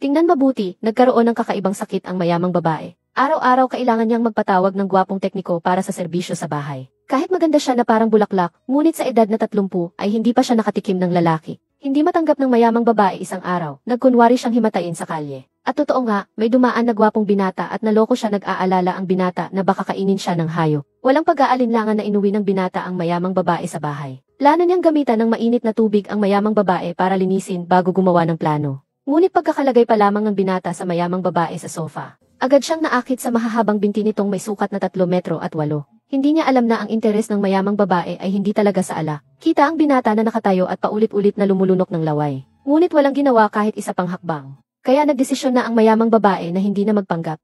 Tingnan mabuti, nagkaroon ng kakaibang sakit ang mayamang babae. Araw-araw kailangan niyang magpatawag ng gwapong tekniko para sa serbisyo sa bahay. Kahit maganda siya na parang bulaklak, ngunit sa edad na 30 ay hindi pa siya nakatikim ng lalaki. Hindi matanggap ng mayamang babae isang araw, nagkunwari siyang himatayin sa kalye. At totoo nga, may dumaan na gwapong binata at naloko siya nag-aalala ang binata na baka kainin siya ng hayop. Walang pag-aalinlangan na inuwi ng binata ang mayamang babae sa bahay. Plano niyang gamitan ng mainit na tubig ang mayamang babae para linisin bago gumawa ng plano. Ngunit pagkakalagay pa lamang ng binata sa mayamang babae sa sofa, agad siyang naakit sa mahahabang binti nitong may sukat na 3 metro at 8. Hindi niya alam na ang interes ng mayamang babae ay hindi talaga sa ala. Kita ang binata na nakatayo at paulit-ulit na lumulunok ng laway. Ngunit walang ginawa kahit isa pang hakbang. Kaya nagdesisyon na ang mayamang babae na hindi na magpanggap.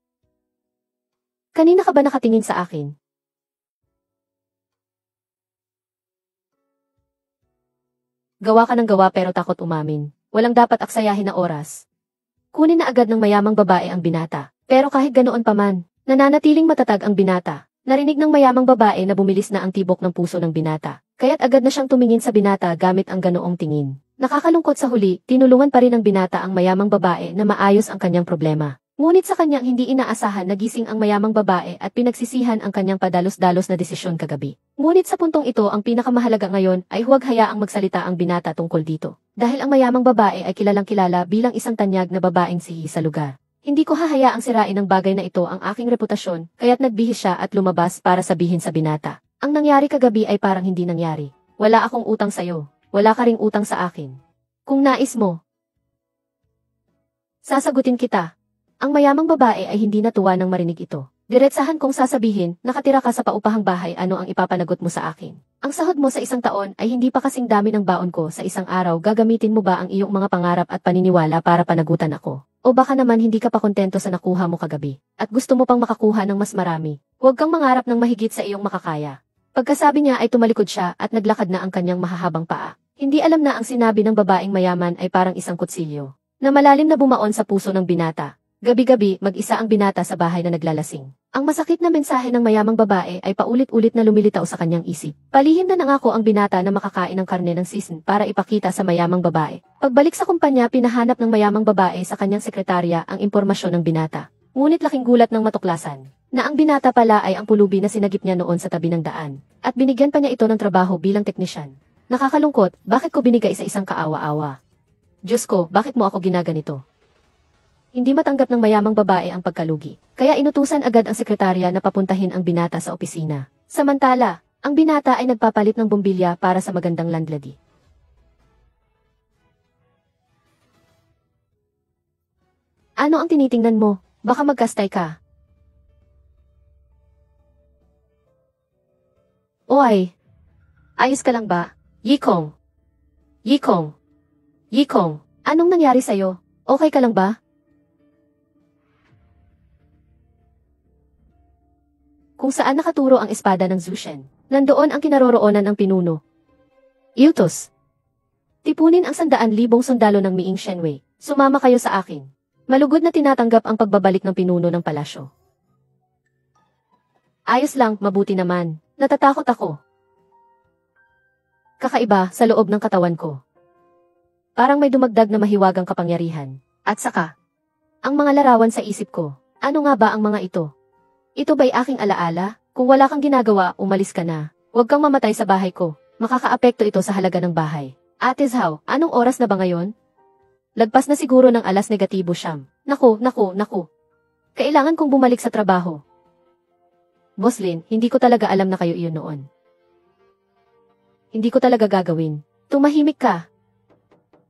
Kanina ka ba nakatingin sa akin? Gawa ka ng gawa pero takot umamin. Walang dapat aksayahin na oras. Kunin na agad ng mayamang babae ang binata. Pero kahit ganoon pa man, nananatiling matatag ang binata. Narinig ng mayamang babae na bumilis na ang tibok ng puso ng binata. Kaya't agad na siyang tumingin sa binata gamit ang ganoong tingin. Nakakalungkot sa huli, tinulungan pa rin ng binata ang mayamang babae na maayos ang kanyang problema. Ngunit sa kanyang hindi inaasahan nagising ang mayamang babae at pinagsisihan ang kanyang padalos-dalos na desisyon kagabi. Ngunit sa puntong ito ang pinakamahalaga ngayon ay huwag hayaang magsalita ang binata tungkol dito. Dahil ang mayamang babae ay kilalang-kilala bilang isang tanyag na babaeng sihi sa lugar. Hindi ko hahayaang sirain ng bagay na ito ang aking reputasyon, kaya't nagbihis siya at lumabas para sabihin sa binata. Ang nangyari kagabi ay parang hindi nangyari. Wala akong utang sa'yo. Wala ka ring utang sa akin. Kung nais mo, sasagutin kita. Ang mayamang babae ay hindi natuwa nang marinig ito. Diretsahan kong sasabihin, nakatira ka sa paupahang bahay, ano ang ipapanagot mo sa akin? Ang sahod mo sa isang taon ay hindi pa kasing dami ng baon ko sa isang araw, gagamitin mo ba ang iyong mga pangarap at paniniwala para panagutan ako? O baka naman hindi ka pa kontento sa nakuha mo kagabi, at gusto mo pang makakuha ng mas marami? Huwag kang mangarap ng mahigit sa iyong makakaya. Pagkasabi niya ay tumalikod siya at naglakad na ang kanyang mahahabang paa. Hindi alam na ang sinabi ng babaeng mayaman ay parang isang kutsilyo, na malalim na bumaon sa puso ng binata. Gabi-gabi, mag-isa ang binata sa bahay na naglalasing. Ang masakit na mensahe ng mayamang babae ay paulit-ulit na lumilitaw sa kanyang isip. Palihim na nangako ang binata na makakain ng karne ng sisig para ipakita sa mayamang babae. Pagbalik sa kumpanya, pinahanap ng mayamang babae sa kanyang sekretarya ang impormasyon ng binata. Ngunit laking gulat ng matuklasan na ang binata pala ay ang pulubi na sinagip niya noon sa tabi ng daan. At binigyan pa niya ito ng trabaho bilang teknisyan. Nakakalungkot, bakit ko binigay sa isang kaawa-awa? Diyos ko, bakit mo ako ginaganito? Hindi matanggap ng mayamang babae ang pagkalugi, kaya inutusan agad ang sekretarya na papuntahin ang binata sa opisina. Samantala, ang binata ay nagpapalit ng bumbilya para sa magandang landlady. Ano ang tinitingnan mo? Baka magkastay ka. Oy! Ayos ka lang ba? Yikong! Yikong! Yikong! Anong nangyari sa'yo? Okay ka lang ba? Kung saan nakaturo ang espada ng Zushen, nandoon ang kinaroroonan ng pinuno. Iutos. Tipunin ang 100,000 sundalo ng Ming Shenwei. Sumama kayo sa akin. Malugod na tinatanggap ang pagbabalik ng pinuno ng palasyo. Ayos lang, mabuti naman. Natatakot ako. Kakaiba sa loob ng katawan ko. Parang may dumagdag na mahiwagang kapangyarihan. At saka, ang mga larawan sa isip ko. Ano nga ba ang mga ito? Ito ba'y aking alaala? Kung wala kang ginagawa, umalis ka na. Huwag kang mamatay sa bahay ko. Makakaapekto ito sa halaga ng bahay. Ate Zhao, anong oras na ba ngayon? Lagpas na siguro ng alas negatibo siyam. Naku. Kailangan kong bumalik sa trabaho. Boss Lin, hindi ko talaga alam na kayo iyon noon. Hindi ko talaga gagawin. Tumahimik ka.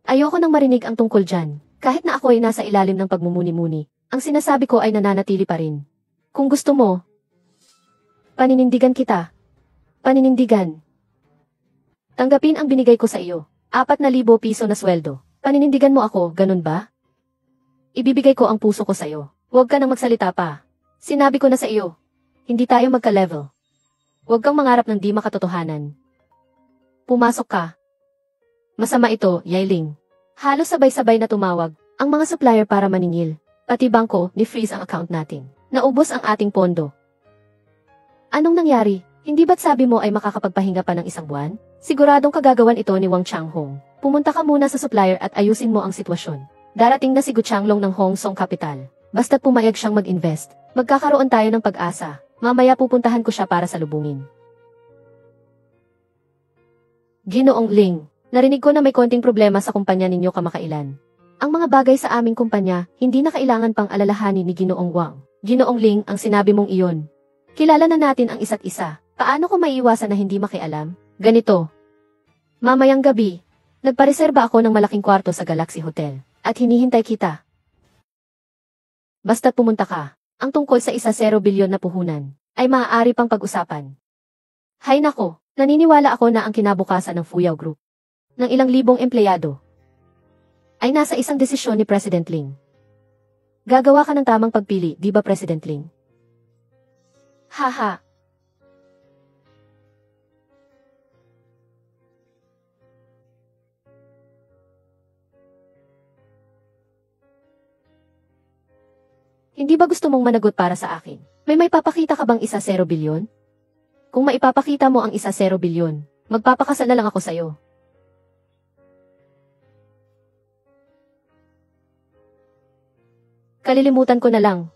Ayoko nang marinig ang tungkol dyan. Kahit na ako ay nasa ilalim ng pagmumuni-muni, ang sinasabi ko ay nananatili pa rin. Kung gusto mo, paninindigan kita. Paninindigan. Tanggapin ang binigay ko sa iyo. 4,000 piso na sweldo. Paninindigan mo ako, ganun ba? Ibibigay ko ang puso ko sa iyo. Huwag ka nang magsalita pa. Sinabi ko na sa iyo. Hindi tayo magka-level. Huwag kang mangarap ng di makatotohanan. Pumasok ka. Masama ito, Yailing. Halos sabay-sabay na tumawag ang mga supplier para maningil. Pati bangko, ni-freeze ang account natin. Naubos ang ating pondo. Anong nangyari? Hindi ba't sabi mo ay makakapagpahinga pa ng isang buwan? Siguradong kagagawan ito ni Wang Changhong. Pumunta ka muna sa supplier at ayusin mo ang sitwasyon. Darating na si Gu Changlong ng Hong Song Capital. Basta't pumayag siyang mag-invest, magkakaroon tayo ng pag-asa. Mamaya pupuntahan ko siya para salubungin. Ginoong Ling, narinig ko na may konting problema sa kumpanya ninyo kamakailan. Ang mga bagay sa aming kumpanya, hindi na kailangan pang alalahanin ni Ginoong Wang. Ginoong Ling, ang sinabi mong iyon. Kilala na natin ang isa't isa. Paano ko maiiwasan na hindi makialam? Ganito. Mamayang gabi, nagpareserba ako ng malaking kwarto sa Galaxy Hotel, at hinihintay kita. Basta't pumunta ka, ang tungkol sa 1 bilyon na puhunan, ay maaari pang pag-usapan. Hay nako, naniniwala ako na ang kinabukasan ng Fuyao Group, ng ilang libong empleyado, ay nasa isang desisyon ni President Ling. Gagawa ka ng tamang pagpili, di ba President Ling? Haha. Hindi ba gusto mong managot para sa akin? May papakita ka bang 1 bilyon? Kung maipapakita mo ang 1 bilyon, magpapakasal na lang ako sa'yo. Kalilimutan ko na lang.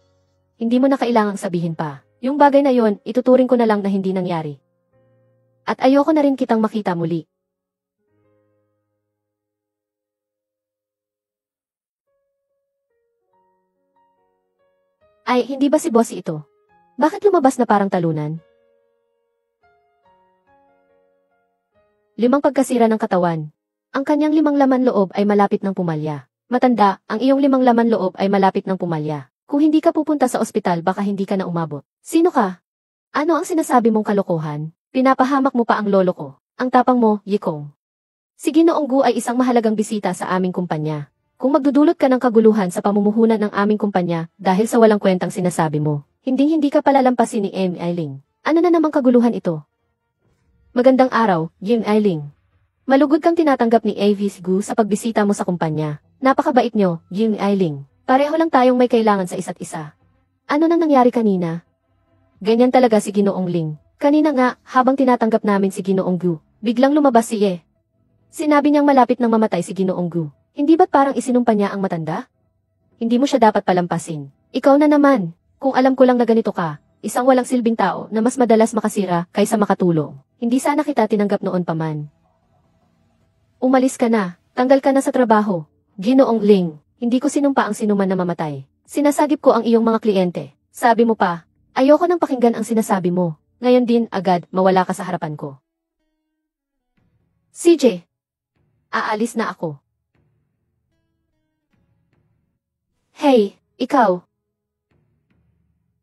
Hindi mo na kailangang sabihin pa. Yung bagay na yon, ituturing ko na lang na hindi nangyari. At ayoko na rin kitang makita muli. Ay, hindi ba si Bossy ito? Bakit lumabas na parang talunan? 5 pagkasira ng katawan. Ang kanyang 5 laman loob ay malapit ng pumalya. Matanda, ang iyong 5 laman loob ay malapit ng pumalya. Kung hindi ka pupunta sa ospital baka hindi ka na umabot. Sino ka? Ano ang sinasabi mong kalokohan? Pinapahamak mo pa ang lolo ko. Ang tapang mo, Yikong. Si Ginoong Gu ay isang mahalagang bisita sa aming kumpanya. Kung magdudulot ka ng kaguluhan sa pamumuhunan ng aming kumpanya dahil sa walang kwentang sinasabi mo, hindi ka palalampasin ni M. Ailing. Ano na namang kaguluhan ito? Magandang araw, Jim Ailing. Malugod kang tinatanggap ni Avis Gu sa pagbisita mo sa kumpanya. Napakabait nyo, Jim Ailing. Pareho lang tayong may kailangan sa isa't isa. Ano nang nangyari kanina? Ganyan talaga si Ginoong Ling. Kanina nga, habang tinatanggap namin si Ginoong Gu, biglang lumabas si Ye. Sinabi niyang malapit nang mamatay si Ginoong Gu. Hindi ba't parang isinumpa niya ang matanda? Hindi mo siya dapat palampasin. Ikaw na naman. Kung alam ko lang na ganito ka, isang walang silbing tao na mas madalas makasira kaysa makatulong. Hindi sana kita tinanggap noon pa man. Umalis ka na. Tanggal ka na sa trabaho. Ginoong Ling, hindi ko sinumpa ang sinuman na mamatay. Sinasagip ko ang iyong mga kliyente. Sabi mo pa, ayoko nang pakinggan ang sinasabi mo. Ngayon din, agad, mawala ka sa harapan ko. CJ, aalis na ako. Hey, ikaw.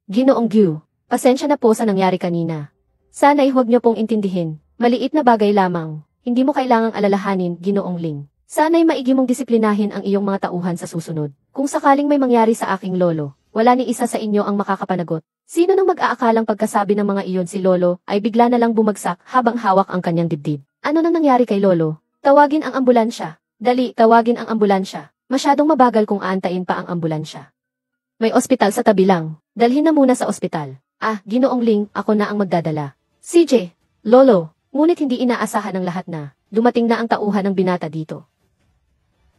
Ginoong Gu, pasensya na po sa nangyari kanina. Sana'y huwag niyo pong intindihin. Maliit na bagay lamang. Hindi mo kailangang alalahanin, Ginoong Ling. Sana'y maigi mong disiplinahin ang iyong mga tauhan sa susunod. Kung sakaling may mangyari sa aking lolo, wala ni isa sa inyo ang makakapanagot. Sino nang mag-aakalang pagkasabi ng mga iyon si lolo ay bigla na lang bumagsak habang hawak ang kanyang dibdib? Ano nang nangyari kay lolo? Tawagin ang ambulansya. Dali, tawagin ang ambulansya. Masyadong mabagal kung aantayin pa ang ambulansya. May ospital sa tabi lang. Dalhin na muna sa ospital. Ah, Ginoong Ling, ako na ang magdadala. CJ, lolo, ngunit hindi inaasahan ng lahat na dumating na ang tauhan ng binata dito.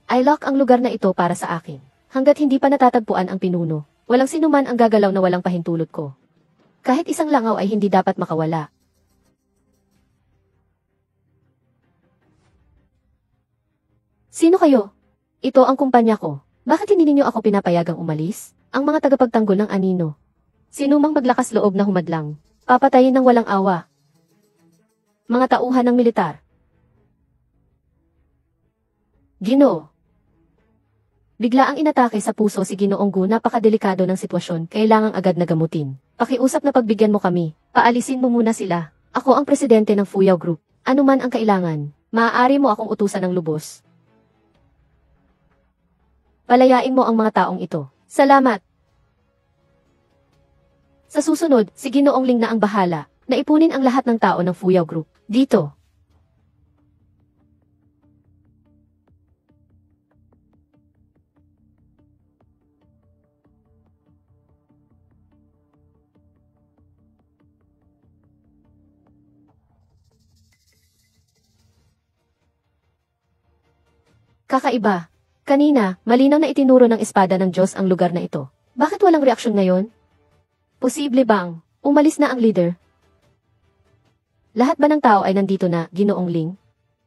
I-lock ang lugar na ito para sa akin. Hanggat hindi pa natatagpuan ang pinuno, walang sinuman ang gagalaw na walang pahintulot ko. Kahit isang langaw ay hindi dapat makawala. Sino kayo? Ito ang kumpanya ko. Bakit hindi ninyo ako pinapayagang umalis? Ang mga tagapagtanggol ng anino. Sinumang maglakas loob na humadlang, papatayin ng walang awa. Mga tauhan ng militar. Ginoo. Bigla ang inatake sa puso si Ginoong Gu, napakadelikado ng sitwasyon, kailangang agad na gamutin. Pakiusap na pagbigyan mo kami, paalisin mo muna sila. Ako ang presidente ng Fuyao Group. Ano man ang kailangan, maaari mo akong utusan ng lubos. Palayain mo ang mga taong ito. Salamat. Sa susunod, si Ginoong Ling na ang bahala, na ipunin ang lahat ng tao ng Fuyao Group. Dito. Kakaiba. Kanina, malinaw na itinuro ng espada ng Diyos ang lugar na ito. Bakit walang reaksyon ngayon? Posible bang umalis na ang leader? Lahat ba ng tao ay nandito na, Ginoong Ling?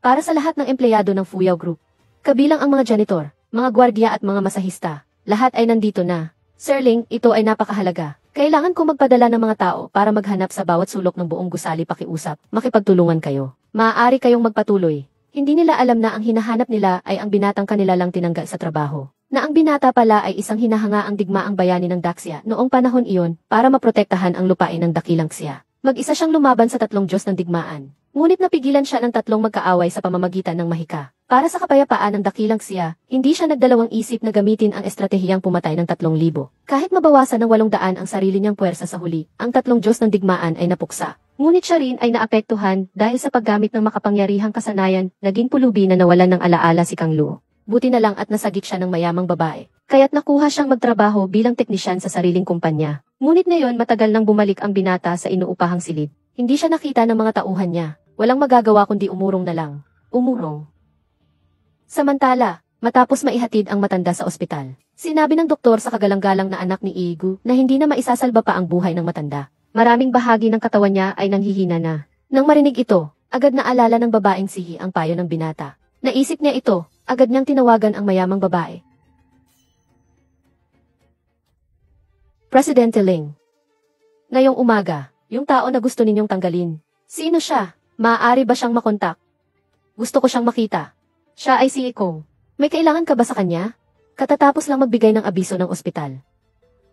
Para sa lahat ng empleyado ng Fuyao Group, kabilang ang mga janitor, mga gwardya at mga masahista, lahat ay nandito na. Sir Ling, ito ay napakahalaga. Kailangan ko magpadala ng mga tao para maghanap sa bawat sulok ng buong gusali pakiusap, makipagtulungan kayo. Maaari kayong magpatuloy. Hindi nila alam na ang hinahanap nila ay ang binatang kanila lang tinanggal sa trabaho. Na ang binata pala ay isang hinahangaang digmaang bayani ng Daxia noong panahon iyon para maprotektahan ang lupain ng dakilang Xia. Mag-isa siyang lumaban sa tatlong Diyos ng digmaan. Ngunit napigilan siya ng tatlong magkaaway sa pamamagitan ng mahika. Para sa kapayapaan ng dakilang Xia, hindi siya nagdalawang isip na gamitin ang estratehiyang pumatay ng 3,000. Kahit mabawasan ng 800 ang sarili niyang puwersa sa huli, ang tatlong Diyos ng digmaan ay napuksa. Ngunit siya rin ay naapektuhan dahil sa paggamit ng makapangyarihang kasanayan, naging pulubi na nawalan ng alaala si Kang Luo. Buti na lang at nasagip siya ng mayamang babae, kaya't nakuha siyang magtrabaho bilang teknisyan sa sariling kumpanya. Ngunit ngayon matagal nang bumalik ang binata sa inuupahang silid. Hindi siya nakita ng mga tauhan niya. Walang magagawa kundi umurong na lang. Umurong. Samantala, matapos maihatid ang matanda sa ospital, sinabi ng doktor sa kagalang-galang na anak ni Igu na hindi na maisasalba pa ang buhay ng matanda. Maraming bahagi ng katawan niya ay nanghihina na. Nang marinig ito, agad na alala ng babaeng sihi ang payo ng binata. Naisip niya ito, agad niyang tinawagan ang mayamang babae. Presidente Ling. Ngayong umaga, yung tao na gusto ninyong tanggalin. Sino siya? Maaari ba siyang makontak? Gusto ko siyang makita. Siya ay si Ikong. May kailangan ka ba sa kanya? Katatapos lang magbigay ng abiso ng ospital.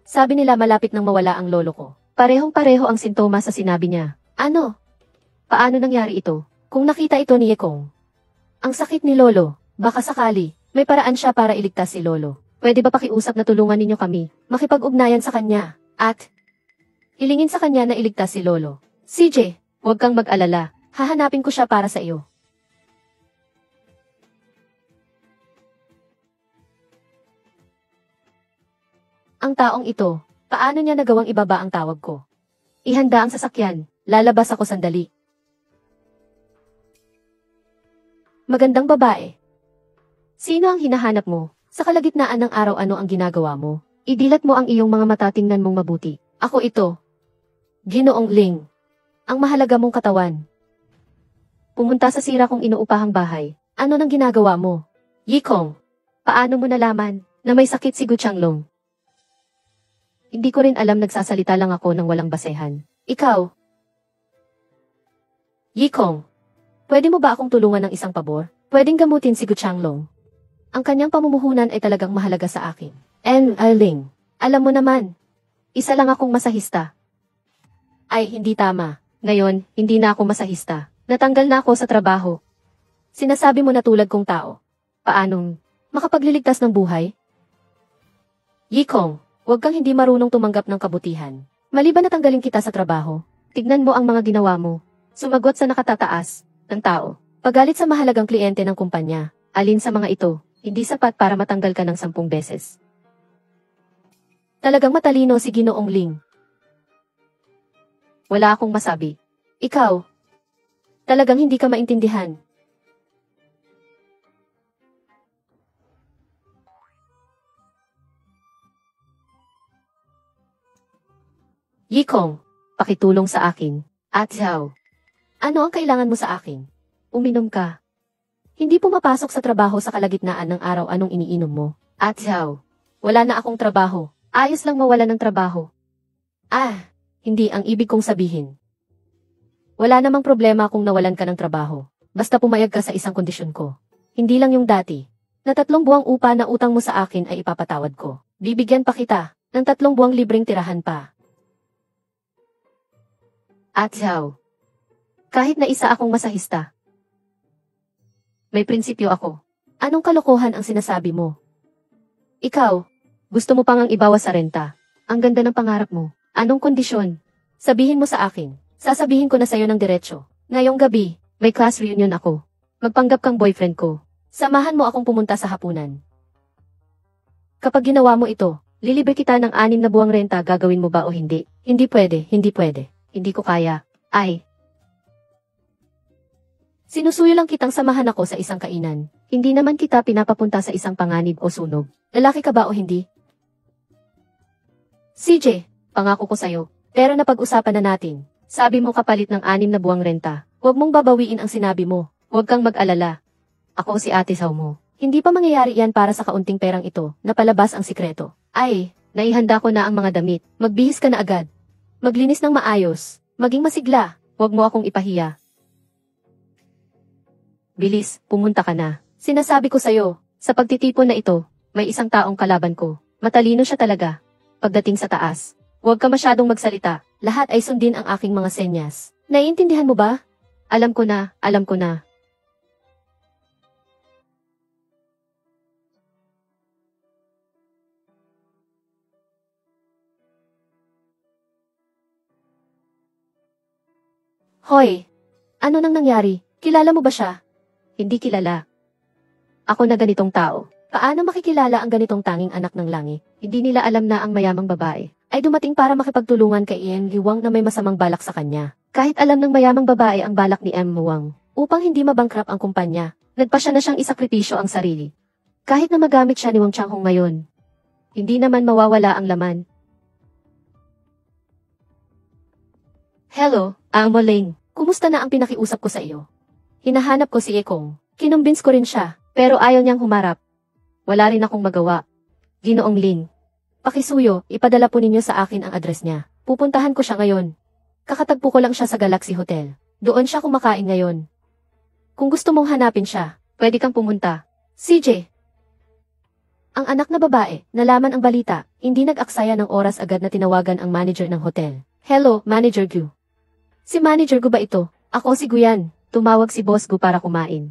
Sabi nila malapit nang mawala ang lolo ko. Parehong-pareho ang sintomas sa sinabi niya. Ano? Paano nangyari ito? Kung nakita ito ni Ikong. Ang sakit ni lolo, baka sakali, may paraan siya para iligtas si lolo. Pwede ba pakiusap na tulungan ninyo kami, makipag-ugnayan sa kanya, at hilingin sa kanya na iligtas si lolo. CJ, huwag kang mag-alala, hahanapin ko siya para sa iyo. Ang taong ito, paano niya nagawang ibaba ang tawag ko? Ihanda ang sasakyan, lalabas ako sandali. Magandang babae. Sino ang hinahanap mo? Sa kalagitnaan ng araw ano ang ginagawa mo? Idilat mo ang iyong mga mata, tingnan mong mabuti. Ako ito. Ginoong Ling. Ang mahalaga mong katawan. Pumunta sa sira kong inuupahang bahay. Ano nang ginagawa mo? Yikong. Paano mo nalaman na may sakit si Gu Changlong? Hindi ko rin alam, nagsasalita lang ako ng walang basehan. Ikaw. Yikong. Pwede mo ba akong tulungan ng isang pabor? Pwedeng gamutin si Gu Changlong. Ang kanyang pamumuhunan ay talagang mahalaga sa akin. Ling. Alam mo naman, isa lang akong masahista. Ay, hindi tama. Ngayon, hindi na ako masahista. Natanggal na ako sa trabaho. Sinasabi mo na tulad kong tao. Paanong makapagliligtas ng buhay? Yikong, huwag kang hindi marunong tumanggap ng kabutihan. Maliban na tanggalin kita sa trabaho, tignan mo ang mga ginawa mo. Sumagot sa nakatataas ng tao. Pagalit sa mahalagang kliyente ng kumpanya. Alin sa mga ito, hindi sapat para matanggal ka ng 10 beses. Talagang matalino si Ginoong Ling. Wala akong masabi. Ikaw, talagang hindi ka maintindihan. Yikong, pakitulong sa akin. At Zhao, ano ang kailangan mo sa akin? Uminom ka. Hindi pumapasok sa trabaho sa kalagitnaan ng araw, anong iniinom mo? At Zhao, wala na akong trabaho. Ayos lang mawala ng trabaho. Hindi ang ibig kong sabihin. Wala namang problema kung nawalan ka ng trabaho. Basta pumayag ka sa isang kondisyon ko. Hindi lang yung dati. Na 3 buwang upa na utang mo sa akin ay ipapatawad ko. Bibigyan pa kita ng 3 buwang libreng tirahan pa. At Zhao, kahit na isa akong masahista, may prinsipyo ako. Anong kalokohan ang sinasabi mo? Ikaw, gusto mo pang ang ibawas sa renta. Ang ganda ng pangarap mo. Anong kondisyon? Sabihin mo sa akin. Sasabihin ko na sa'yo ng diretsyo. Ngayong gabi, may class reunion ako. Magpanggap kang boyfriend ko. Samahan mo akong pumunta sa hapunan. Kapag ginawa mo ito, lilibre kita ng 6 na buwang renta, gagawin mo ba o hindi? Hindi pwede, hindi pwede. Hindi ko kaya. Ay. Sinusuyo lang kitang samahan ako sa isang kainan. Hindi naman kita pinapapunta sa isang panganib o sunog. Lalaki ka ba o hindi? CJ, pangako ko sa'yo. Pero napag-usapan na natin. Sabi mo kapalit ng 6 na buwang renta. Huwag mong babawiin ang sinabi mo. Huwag kang mag-alala. Ako si Ate Sao mo. Hindi pa mangyayari yan para sa kaunting perang ito, na palabas ang sikreto. Ay, naihanda ko na ang mga damit. Magbihis ka na agad. Maglinis ng maayos. Maging masigla. Huwag mo akong ipahiya. Bilis, pumunta ka na. Sinasabi ko sa'yo, sa pagtitipon na ito, may isang taong kalaban ko. Matalino siya talaga. Pagdating sa taas, huwag ka masyadong magsalita. Lahat ay sundin ang aking mga senyas. Naiintindihan mo ba? Alam ko na, alam ko na. Hoy! Ano nang nangyari? Kilala mo ba siya? Hindi kilala. Ako na ganitong tao. Paano makikilala ang ganitong tanging anak ng langit? Hindi nila alam na ang mayamang babae ay dumating para makipagtulungan kay Ian Liwang na may masamang balak sa kanya. Kahit alam ng mayamang babae ang balak ni M. Wang, upang hindi mabangkrap ang kumpanya, nagpasya na siyang isakripisyo ang sarili. Kahit na magamit siya ni Wang Changhong ngayon, hindi naman mawawala ang laman. Hello, Amo Ling. Kumusta na ang pinakiusap ko sa iyo? Hinahanap ko si Ekong. Kinumbins ko rin siya, pero ayaw niyang humarap. Wala rin akong magawa. Ginoong Ling. Pakisuyo, ipadala po ninyo sa akin ang address niya. Pupuntahan ko siya ngayon. Kakatagpo ko lang siya sa Galaxy Hotel. Doon siya kumakain ngayon. Kung gusto mong hanapin siya, pwede kang pumunta. CJ. Ang anak na babae, nalaman ang balita, hindi nag-aksaya ng oras agad na tinawagan ang manager ng hotel. Hello, Manager Gu. Si Manager Gu ba ito? Ako si Guyan. Tumawag si Boss Gu para kumain.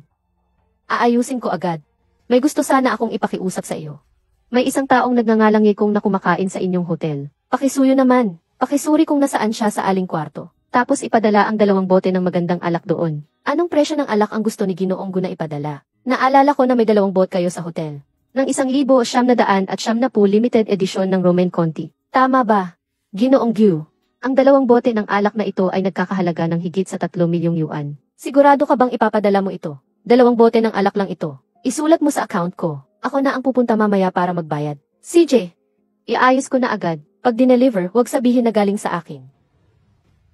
Aayusin ko agad. May gusto sana akong ipakiusap sa iyo. May isang taong nagngangalang Yekong na kumakain sa inyong hotel. Pakisuyo naman. Pakisuri kung nasaan siya sa aling kwarto. Tapos ipadala ang 2 bote ng magandang alak doon. Anong presyo ng alak ang gusto ni Ginoong Gu na ipadala? Naalala ko na may 2 bote kayo sa hotel. Ng 1,900 at 10 limited edition ng Roman Conti. Tama ba? Ginoong Gu. Ang 2 bote ng alak na ito ay nagkakahalaga ng higit sa 3 milyong yuan. Sigurado ka bang ipapadala mo ito? 2 bote ng alak lang ito. Isulat mo sa account ko. Ako na ang pupunta mamaya para magbayad. CJ, iayos ko na agad. Pag dineliver, huwag sabihin na galing sa akin.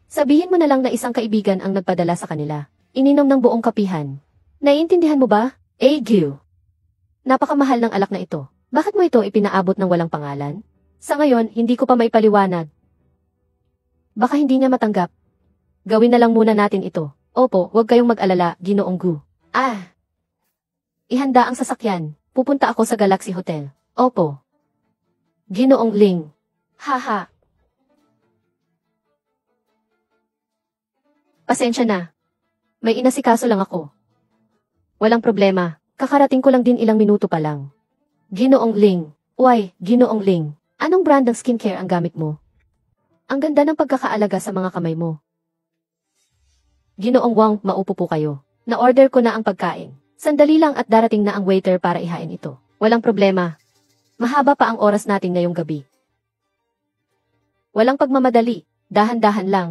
Sabihin mo na lang na isang kaibigan ang nagpadala sa kanila. Ininom ng buong kapihan. Naiintindihan mo ba? Gyu. Napakamahal ng alak na ito. Bakit mo ito ipinaabot ng walang pangalan? Sa ngayon, hindi ko pa maipaliwanag. Baka hindi niya matanggap. Gawin na lang muna natin ito. Opo, huwag kayong mag-alala, Ginoong Gu. Ihanda ang sasakyan. Pupunta ako sa Galaxy Hotel. Opo. Ginoong Ling. Haha. Pasensya na. May inasikaso lang ako. Walang problema. Kakarating ko lang din ilang minuto pa lang. Ginoong Ling. Uy, Ginoong Ling. Anong brand ng skincare ang gamit mo? Ang ganda ng pagkakaalaga sa mga kamay mo. Ginoong Wang, maupo po kayo. Na-order ko na ang pagkain. Sandali lang at darating na ang waiter para ihain ito. Walang problema. Mahaba pa ang oras natin ngayong gabi. Walang pagmamadali. Dahan-dahan lang.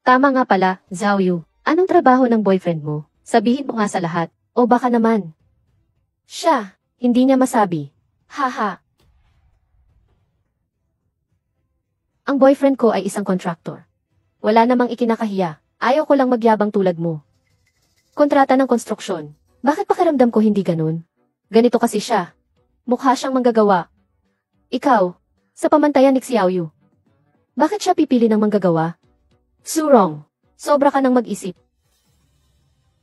Tama nga pala, Zhao Yu. Anong trabaho ng boyfriend mo? Sabihin mo nga sa lahat. O baka naman. Siya, hindi niya masabi. Haha. Ang boyfriend ko ay isang contractor. Wala namang ikinakahiya. Ayaw ko lang magyabang tulad mo. Kontrata ng konstruksyon. Bakit pakiramdam ko hindi ganun? Ganito kasi siya. Mukha siyang manggagawa. Ikaw, sa pamantayan ni Xiao Yu. Bakit siya pipili ng manggagawa? Surong, sobra ka nang mag-isip.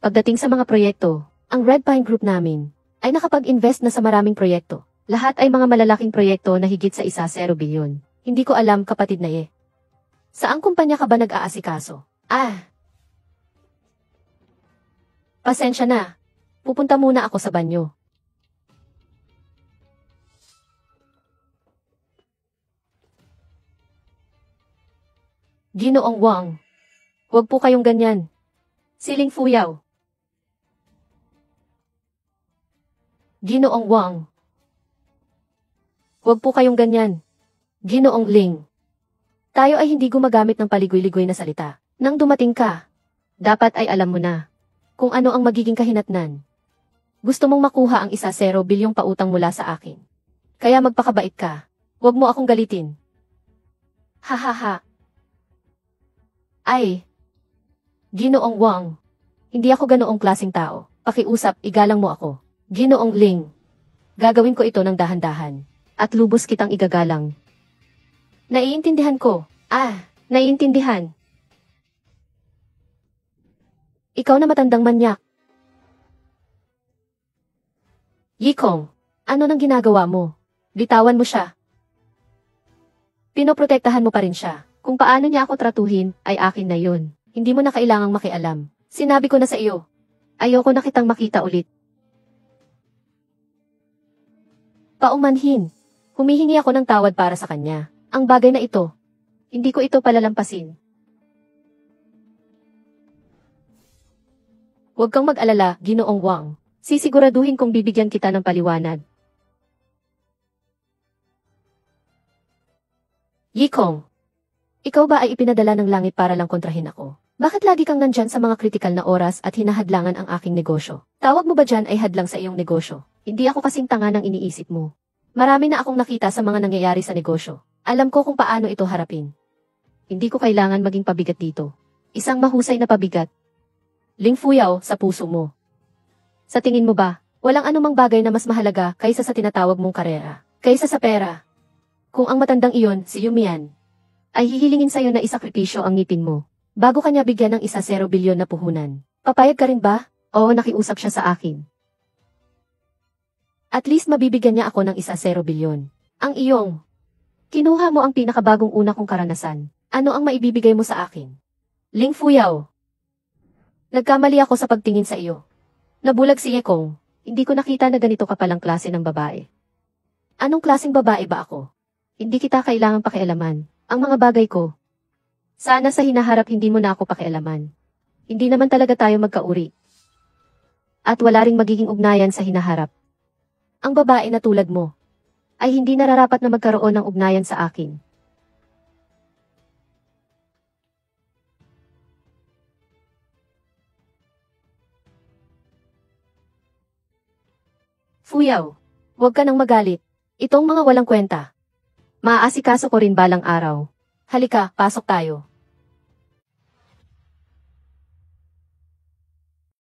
Pagdating sa mga proyekto, ang Red Pine Group namin ay nakapag-invest na sa maraming proyekto. Lahat ay mga malalaking proyekto na higit sa 0 bilyon. Hindi ko alam, kapatid na ye. Saang kumpanya ka ba nag-aasikaso? Pasensya na. Pupunta muna ako sa banyo. Ginoong Wang. Huwag po kayong ganyan. Siling Fuyaw. Ginoong Wang. Huwag po kayong ganyan. Ginoong Ling. Tayo ay hindi gumagamit ng paligoy-ligoy na salita. Nang dumating ka, dapat ay alam mo na. kung ano ang magiging kahinatnan. Gusto mong makuha ang 1-0 bilyong pautang mula sa akin. Kaya magpakabait ka. Huwag mo akong galitin. Hahaha. Ay. Ginoong Wang. Hindi ako ganoong klaseng tao. Pakiusap, igalang mo ako. Ginoong Ling. Gagawin ko ito ng dahan-dahan. At lubos kitang igagalang. Naiintindihan ko. Naiintindihan. Ikaw na matandang manyak. Yikong, ano nang ginagawa mo? Bitawan mo siya. Pinoprotektahan mo pa rin siya. Kung paano niya ako tratuhin, ay akin na yun. Hindi mo na kailangang makialam. Sinabi ko na sa iyo. Ayoko na kitang makita ulit. Paumanhin. Humihingi ako ng tawad para sa kanya. Ang bagay na ito. Hindi ko ito palalampasin. Huwag kang mag-alala, Ginoong Wang. Sisiguraduhin kong bibigyan kita ng paliwanag. Yikong, ikaw ba ay ipinadala ng langit para lang kontrahin ako? Bakit lagi kang nandyan sa mga kritikal na oras at hinahadlangan ang aking negosyo? Tawag mo ba dyan ay hadlang sa iyong negosyo? Hindi ako kasing tanga ng iniisip mo. Marami na akong nakita sa mga nangyayari sa negosyo. Alam ko kung paano ito harapin. Hindi ko kailangan maging pabigat dito. Isang mahusay na pabigat. Ling Fuyao sa puso mo. Sa tingin mo ba, walang anumang bagay na mas mahalaga kaysa sa tinatawag mong karera, kaysa sa pera? Kung ang matandang iyon, si Yumian, ay hihilingin sa'yo na isakripisyo ang ngipin mo, bago kanya bigyan ng 1-0 bilyon na puhunan. Papayag ka rin ba? Oo, nakiusap siya sa akin. At least mabibigyan niya ako ng 1-0 bilyon. Ang iyong, kinuha mo ang pinakabagong una kong karanasan. Ano ang maibibigay mo sa akin? Ling Fuyao. Nagkamali ako sa pagtingin sa iyo. Nabulag si Yekong, hindi ko nakita na ganito ka palang klase ng babae. Anong klaseng babae ba ako? Hindi kita kailangang pakialaman. Ang mga bagay ko. Sana sa hinaharap hindi mo na ako pakialaman. Hindi naman talaga tayo magkauri. At wala ring magiging ugnayan sa hinaharap. Ang babae na tulad mo, ay hindi nararapat na magkaroon ng ugnayan sa akin. Fuyao, huwag ka nang magalit. Itong mga walang kwenta. Maaasikaso ko rin balang araw. Halika, pasok tayo.